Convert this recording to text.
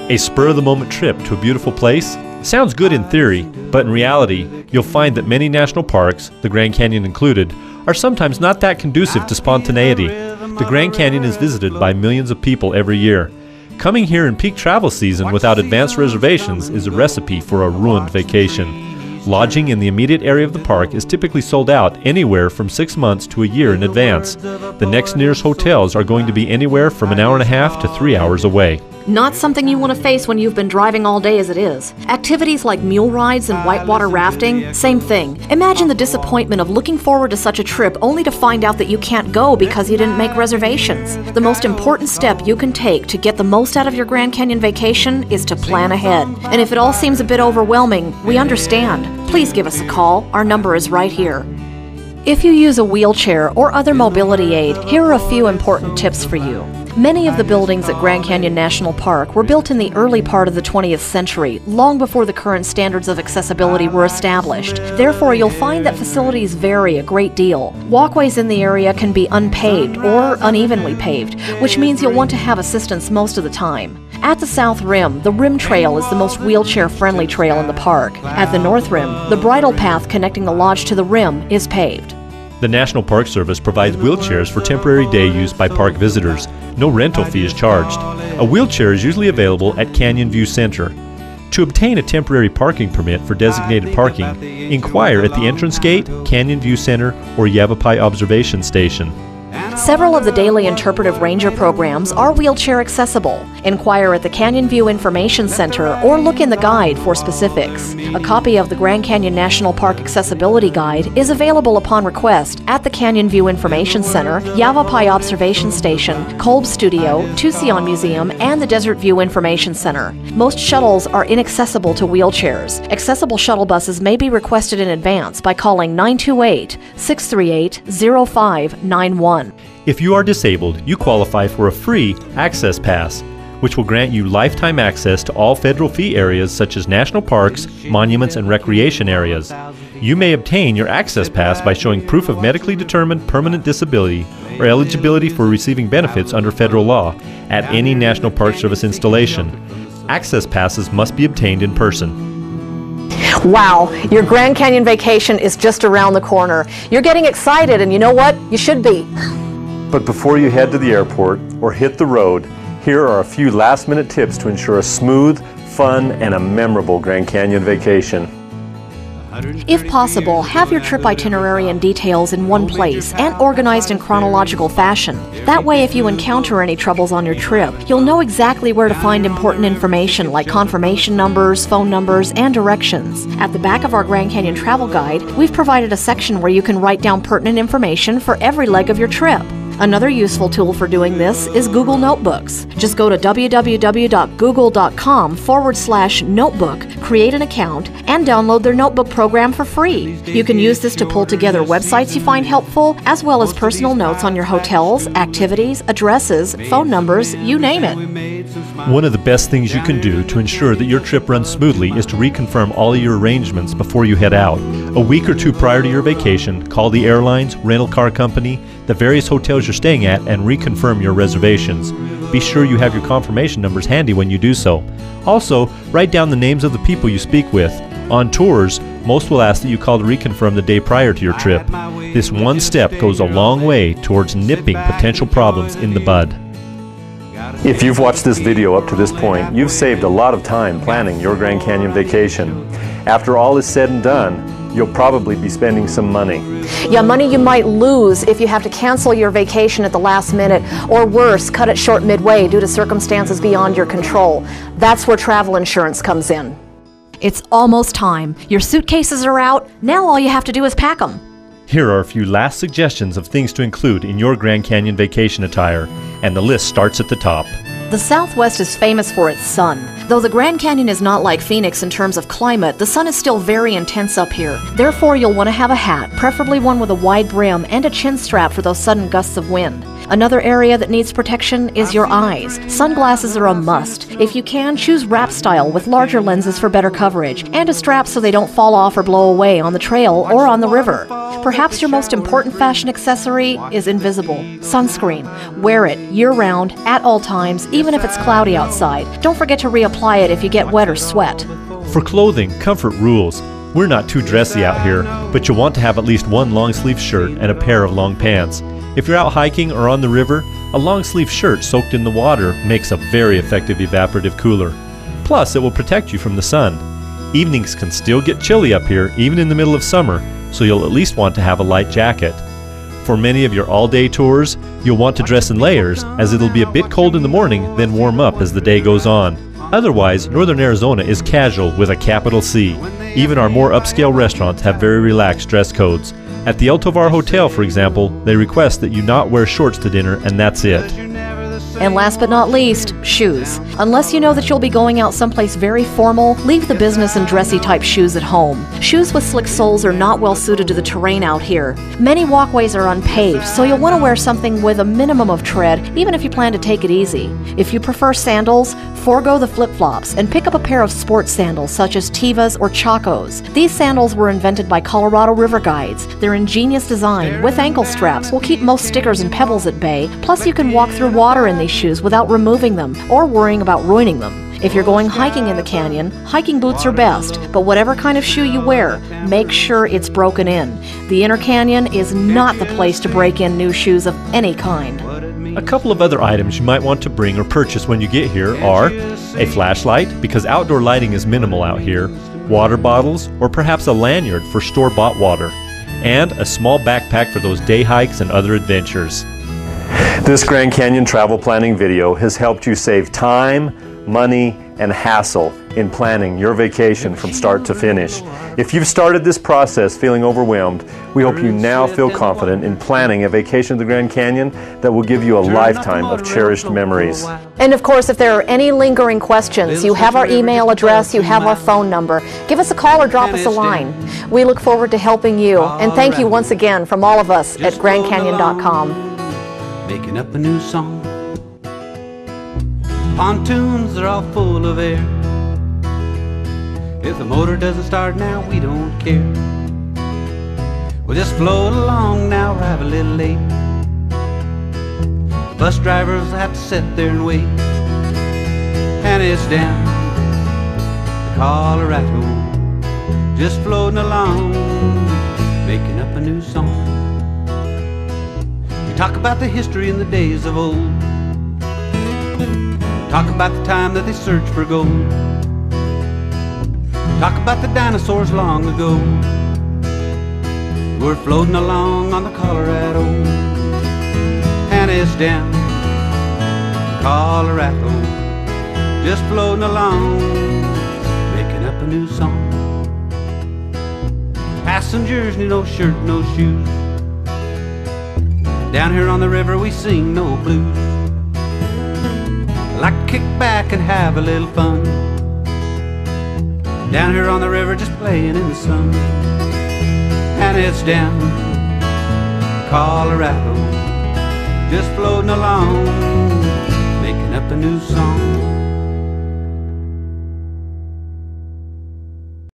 A spur-of-the-moment trip to a beautiful place? Sounds good in theory, but in reality, you'll find that many national parks, the Grand Canyon included, are sometimes not that conducive to spontaneity. The Grand Canyon is visited by millions of people every year. Coming here in peak travel season without advanced reservations is a recipe for a ruined vacation. Lodging in the immediate area of the park is typically sold out anywhere from 6 months to a year in advance. The next nearest hotels are going to be anywhere from an hour and a half to 3 hours away. Not something you want to face when you've been driving all day as it is. Activities like mule rides and whitewater rafting, same thing. Imagine the disappointment of looking forward to such a trip only to find out that you can't go because you didn't make reservations. The most important step you can take to get the most out of your Grand Canyon vacation is to plan ahead. And if it all seems a bit overwhelming, we understand. Please give us a call. Our number is right here. If you use a wheelchair or other mobility aid, here are a few important tips for you. Many of the buildings at Grand Canyon National Park were built in the early part of the 20th century, long before the current standards of accessibility were established. Therefore, you'll find that facilities vary a great deal. Walkways in the area can be unpaved or unevenly paved, which means you'll want to have assistance most of the time. At the South Rim, the Rim Trail is the most wheelchair-friendly trail in the park. At the North Rim, the bridle path connecting the lodge to the rim is paved. The National Park Service provides wheelchairs for temporary day use by park visitors. No rental fee is charged. A wheelchair is usually available at Canyon View Center. To obtain a temporary parking permit for designated parking, inquire at the entrance gate, Canyon View Center, or Yavapai Observation Station. Several of the daily interpretive ranger programs are wheelchair accessible. Inquire at the Canyon View Information Center or look in the guide for specifics. A copy of the Grand Canyon National Park Accessibility Guide is available upon request at the Canyon View Information Center, Yavapai Observation Station, Kolb Studio, Tucson Museum, and the Desert View Information Center. Most shuttles are inaccessible to wheelchairs. Accessible shuttle buses may be requested in advance by calling 928-638-0591. If you are disabled, you qualify for a free Access Pass, which will grant you lifetime access to all federal fee areas such as national parks, monuments, and recreation areas. You may obtain your Access Pass by showing proof of medically determined permanent disability or eligibility for receiving benefits under federal law at any National Park Service installation. Access Passes must be obtained in person. Wow, your Grand Canyon vacation is just around the corner. You're getting excited, and you know what? You should be. But before you head to the airport or hit the road, here are a few last-minute tips to ensure a smooth, fun, and a memorable Grand Canyon vacation. If possible, have your trip itinerary and details in one place and organized in chronological fashion. That way, if you encounter any troubles on your trip, you'll know exactly where to find important information like confirmation numbers, phone numbers, and directions. At the back of our Grand Canyon travel guide, we've provided a section where you can write down pertinent information for every leg of your trip. Another useful tool for doing this is Google Notebooks. Just go to www.google.com/notebook, create an account, and download their notebook program for free. You can use this to pull together websites you find helpful, as well as personal notes on your hotels, activities, addresses, phone numbers, you name it. One of the best things you can do to ensure that your trip runs smoothly is to reconfirm all of your arrangements before you head out. A week or two prior to your vacation, call the airlines, rental car company, the various hotels you're staying at, and reconfirm your reservations. Be sure you have your confirmation numbers handy when you do so. Also, write down the names of the people you speak with. On tours, most will ask that you call to reconfirm the day prior to your trip. This one step goes a long way towards nipping potential problems in the bud. If you've watched this video up to this point, you've saved a lot of time planning your Grand Canyon vacation. After all is said and done, you'll probably be spending some money. Yeah, money you might lose if you have to cancel your vacation at the last minute, or worse, cut it short midway due to circumstances beyond your control. That's where travel insurance comes in. It's almost time. Your suitcases are out. Now all you have to do is pack them. Here are a few last suggestions of things to include in your Grand Canyon vacation attire, and the list starts at the top. The Southwest is famous for its sun. Though the Grand Canyon is not like Phoenix in terms of climate, the sun is still very intense up here. Therefore, you'll want to have a hat, preferably one with a wide brim and a chin strap for those sudden gusts of wind. Another area that needs protection is your eyes. Sunglasses are a must. If you can, choose wrap style with larger lenses for better coverage, and a strap so they don't fall off or blow away on the trail or on the river. Perhaps your most important fashion accessory is invisible. Sunscreen. Wear it year-round, at all times, even if it's cloudy outside. Don't forget to reapply it if you get wet or sweat. For clothing, comfort rules. We're not too dressy out here, but you'll want to have at least one long-sleeve shirt and a pair of long pants. If you're out hiking or on the river, a long-sleeve shirt soaked in the water makes a very effective evaporative cooler. Plus, it will protect you from the sun. Evenings can still get chilly up here, even in the middle of summer, so you'll at least want to have a light jacket. For many of your all-day tours, you'll want to dress in layers, as it'll be a bit cold in the morning, then warm up as the day goes on. Otherwise, Northern Arizona is casual with a capital C. Even our more upscale restaurants have very relaxed dress codes. At the El Tovar Hotel, for example, they request that you not wear shorts to dinner, and that's it. And last but not least, shoes. Unless you know that you'll be going out someplace very formal, leave the business and dressy type shoes at home. Shoes with slick soles are not well suited to the terrain out here. Many walkways are unpaved, so you'll want to wear something with a minimum of tread, even if you plan to take it easy. If you prefer sandals, forego the flip-flops and pick up a pair of sports sandals such as Tevas or Chacos. These sandals were invented by Colorado River Guides. Their ingenious design, with ankle straps, will keep most stickers and pebbles at bay, plus you can walk through water in these shoes without removing them or worrying about ruining them. If you're going hiking in the canyon, hiking boots are best, but whatever kind of shoe you wear, make sure it's broken in. The Inner Canyon is not the place to break in new shoes of any kind. A couple of other items you might want to bring or purchase when you get here are a flashlight, because outdoor lighting is minimal out here, water bottles, or perhaps a lanyard for store-bought water, and a small backpack for those day hikes and other adventures. This Grand Canyon travel planning video has helped you save time, money, and hassle in planning your vacation from start to finish. If you've started this process feeling overwhelmed, we hope you now feel confident in planning a vacation to the Grand Canyon that will give you a lifetime of cherished memories. And of course, if there are any lingering questions, you have our email address, you have our phone number. Give us a call or drop us a line. We look forward to helping you. And thank you once again from all of us at GrandCanyon.com. Making up a new song. Pontoons are all full of air. If the motor doesn't start now, we don't care. We'll just float along now, arrive a little late. The bus drivers have to sit there and wait. And it's down the Colorado, just floating along, making up a new song. We talk about the history in the days of old. Talk about the time that they searched for gold. Talk about the dinosaurs long ago. We're floating along on the Colorado, and it's down Colorado, just floating along, making up a new song. Passengers need no shirt, no shoes. Down here on the river we sing no blues. I like to kick back and have a little fun. Down here on the river just playing in the sun. And it's down Colorado, just floating along, making up a new song.